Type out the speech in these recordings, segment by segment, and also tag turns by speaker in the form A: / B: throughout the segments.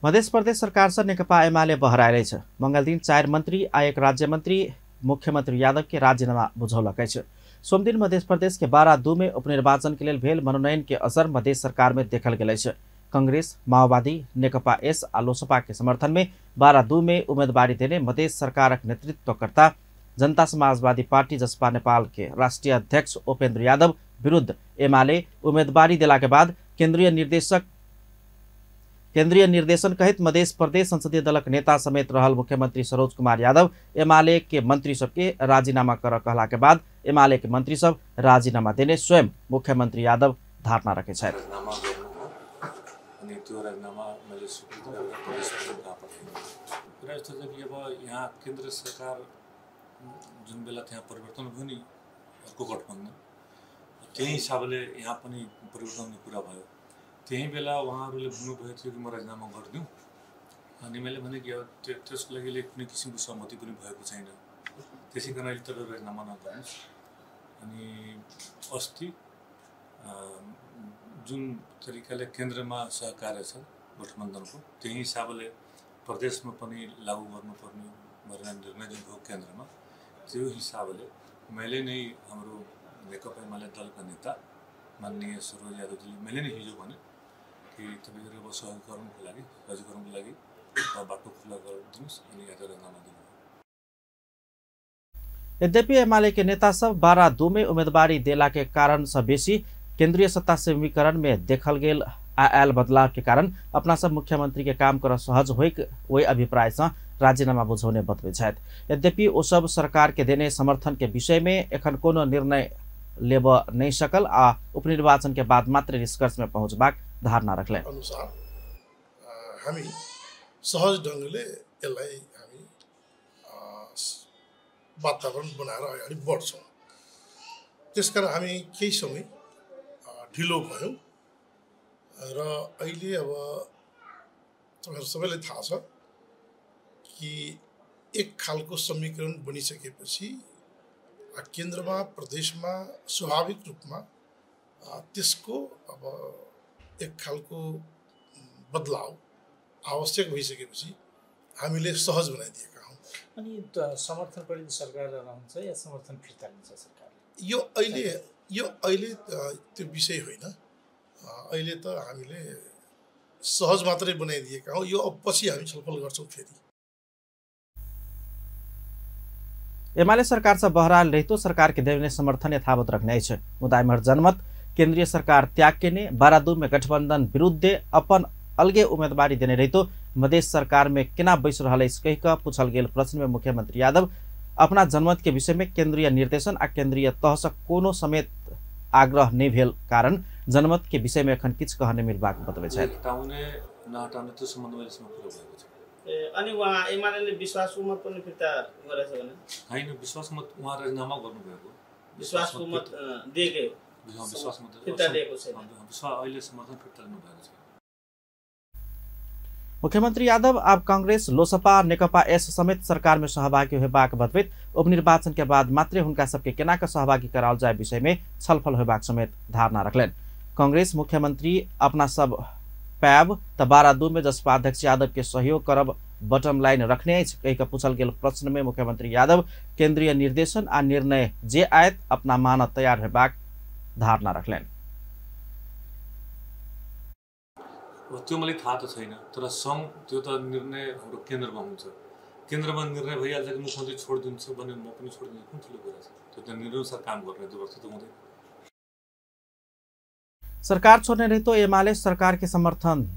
A: मध्य प्रदेश सरकार से नेकपा एमाले बहराएलै छ। मंगल दिन 4 मंत्री आ 1 राज्य मंत्री मुख्यमंत्री यादव के राजीनामा बुझौलकै छ। सोम दिन मध्य प्रदेश के 12 में उपनिर्वाचन के लिए भेल मनोनयन के असर मध्य सरकार में देखल गेलै छ। कांग्रेस, माओवादी, नेकपा एस आ लोसपा के समर्थन में 12 में उम्मीदवारी देने मध्य सरकारक नेतृत्वकर्ता जनता समाजवादी पार्टी जसपा नेपाल के राष्ट्रीय अध्यक्ष उपेन्द्र यादव विरुद्ध एमाले उम्मीदवारी देला के बाद केंद्रीय निर्देशन कहित मध्य प्रदेश संसदीय दलक नेता समेत रहल मुख्यमंत्री सरोज कुमार यादव एमाले के मंत्री सबके राजीनामा कर कहला के बाद एमाले के मंत्री सब राजीनामा देने स्वयं मुख्यमंत्री यादव धारणा रखे छथि।
B: यहाँ केन्द्र सरकार जुन बेला त्यहाँ परिवर्तन भयो नि अर्को गठबन्धन त्यही हिसाबले यहाँ पनि परिवर्तनको कुरा भयो। त्यही बेला उहाँहरूले भन्नुभएको थियो कि म राजीनामा गरिदिउँ अनि मैले भने कि त्यसको लागि कुनै किसिमको सहमति पनि भएको छैन, त्यसै कारण अहिले तपाईँ राजीनामा नगर्नुहोस्। अनि अस्ति जुन तरिकाले केन्द्रमा सहकार्य छ गठबन्धनको त्यही हिसाबले प्रदेशमा पनि लागू गर्नुपर्ने निर्णय जुन भयो केन्द्रमा त्यो हिसाबले मैले नै हाम्रो नेकपा एमाले दलका नेता माननीय सरोज यादवजीले मैले नै हिजो भने कि तपाईँहरू अब सहयोग गर्नुको लागि बाटो खुला गरिदिनुहोस् अनि यहाँ राजीनामा दिनु।
A: यद्यपि एमाले के नेता सब 12 में उम्मीदवारी देला के कारण से बेसी केंद्रीय सत्ता समीकरण में देखल गेल आयल बदलाव के कारण अपना सब मुख्यमंत्री के काम कर सहज वही अभिप्राय से राजीनामा बुझाउने बतबै छथि। यद्यपि ओ सब सरकार के देने समर्थन के विषय में एखन कोनो निर्णय लेब नहीं सकल आ उपनिर्वाचन के बाद मात्र निष्कर्ष में पहुँचबाक धारणा रखले
C: अनुसार हामी सहज ढंगले यसलाई हामी वातावरण बनाएर अगाडि बढ्छौँ। त्यसकारण हामी केही समय ढिलो भयौँ र अहिले अब तपाईहरु सबैलाई थाहा छ कि एक खालको समीकरण बनिसकेपछि केन्द्रमा प्रदेशमा स्वाभाविक रूपमा त्यसको अब एक खालको बदलाव आवश्यक भइसकेपछि हामीले सहज बनाइदिएका हौं।
D: अनि समर्थन पनि सरकार रहन्छ या समर्थन फिर्ता लिन्छ सरकारले?
C: यो अहिले त्यो विषय होइन। अहिले त हामीले सहज मात्रै बनाइदिएका हौं। यो अब पछि हामी छलफल गर्छौं फेरि।
A: एमाले सरकार से बहराल रहितो सरकार के देने समर्थन यथावत रखने छ। मुदायमहर जनमत केंद्रीय सरकार त्याग के ने 12 में गठबंधन विरुद्ध अपन अलगे उम्मीदवारी देने रहितो मध्य सरकार में केना बैस रहल कह कर पूछल गेल प्रश्न में मुख्यमंत्री यादव अपना जनमत के विषय में केंद्रीय निर्देशन आ केंद्रीय तह से कोनो समेत आग्रह नहीं भेल कारण जनमत के विषय में एखन किछ कहने मिलबाक बतबै छथि।
E: अनि वहाँ एमाले विश्वासको मत पनि फिर्ता गरेछ भने
B: हैन, विश्वास मत उहाँ राजीनामा गर्नुभएको
E: विश्वासको मत दिएकै
B: विश्वास मत
E: फिर्ता दिएको छैन।
B: अहिले समर्थन फिर्ता लिनुभएको छ।
A: मुख्यमंत्री यादव अब कांग्रेस, लोसपा, नेकपा एस समेत सरकार में सहभागी होबाक बतबैत उपनिर्वाचन के बाद मात्रै हुनका सबके केना के सहभागी कराओल जाय विषय में छलफल होबाक समेत धारणा रखलेन। कांग्रेस मुख्यमंत्री अपना सब पैब त 12 में जसपा अध्यक्ष यादव के सहयोग करब बटम लाइन रखने कह पूछल गेल प्रश्न में मुख्यमंत्री यादव केंद्रीय निर्देशन आ निर्णय जे आयत अपना मान तैयार होबाक धारणा रखलेन।
B: त्यो मलाई थाहा त छैन, तर संघ त्यो त निर्णय हाम्रो केन्द्रमा हुन्छ। केन्द्रमा निर्णय भइहाल्छ कि मुख्यमन्त्री छोडिदिन्छ भने म पनि छोडिदिन्छु, कुन ठुलो कुरा छ? त्यो त निर्णय अनुसार काम गर्ने जबरजस्ती त हुँदैन।
A: सरकार छोड़ने रही तो एमाले सरकार के समर्थन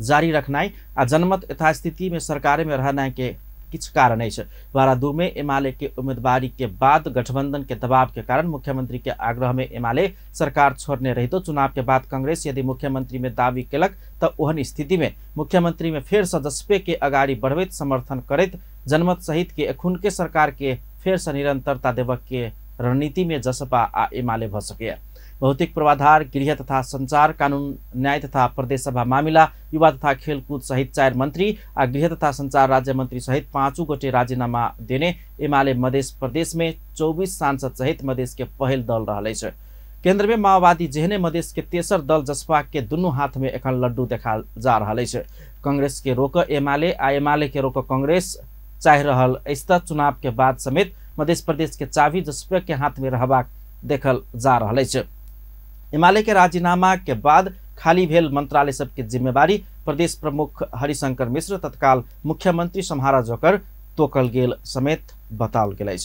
A: जारी रखना आ जनमत यथास्थिति में सरकार में रहना के किछ कारण है। 12 में एमाले के उम्मीदवारी के बाद गठबंधन के दबाव के कारण मुख्यमंत्री के आग्रह में एमाले सरकार छोड़ने रही तो चुनाव के बाद कांग्रेस यदि मुख्यमंत्री में दावी केलक तो ओहन स्थिति में मुख्यमंत्री में फेर से जसपे के अगाडि बढ़बैत समर्थन करैत जनमत सहित के एखुन के सरकार के फेर से निरंतरता देवक के रणनीति में जसपा आ एमाले भ सके। भौतिक पूर्वाधार, गृह तथा संचार, कानून, न्याय तथा प्रदेश सभा मामिला, युवा तथा खेलकूद सहित 4 मंत्री आ गृह तथा संचार राज्य मंत्री सहित 5 गोटे राजीनामा देने एमाले मध्य प्रदेश में 24 सांसद सहित मधेश के पहल दल रहलै छ। केंद्र में माओवादी जेहने मधेश के तेसर दल जसपा के दुनू हाथ में एखन लड्डू देखा जा रहल है। कांग्रेस के रोक एमाले आ एमाले के रोक कांग्रेस चाह रहल ऐसा चुनाव के बाद समेत मध्य प्रदेश के चाबी जसपा के हाथ में रहबाक देखल जा रहा है। एमाले के राजीनामा के बाद खाली भेल मंत्रालय सबके जिम्मेवारी प्रदेश प्रमुख हरिशंकर मिश्र तत्काल मुख्यमंत्री सम्हारा जोकर तोकल गेल समेत बताओल गेल।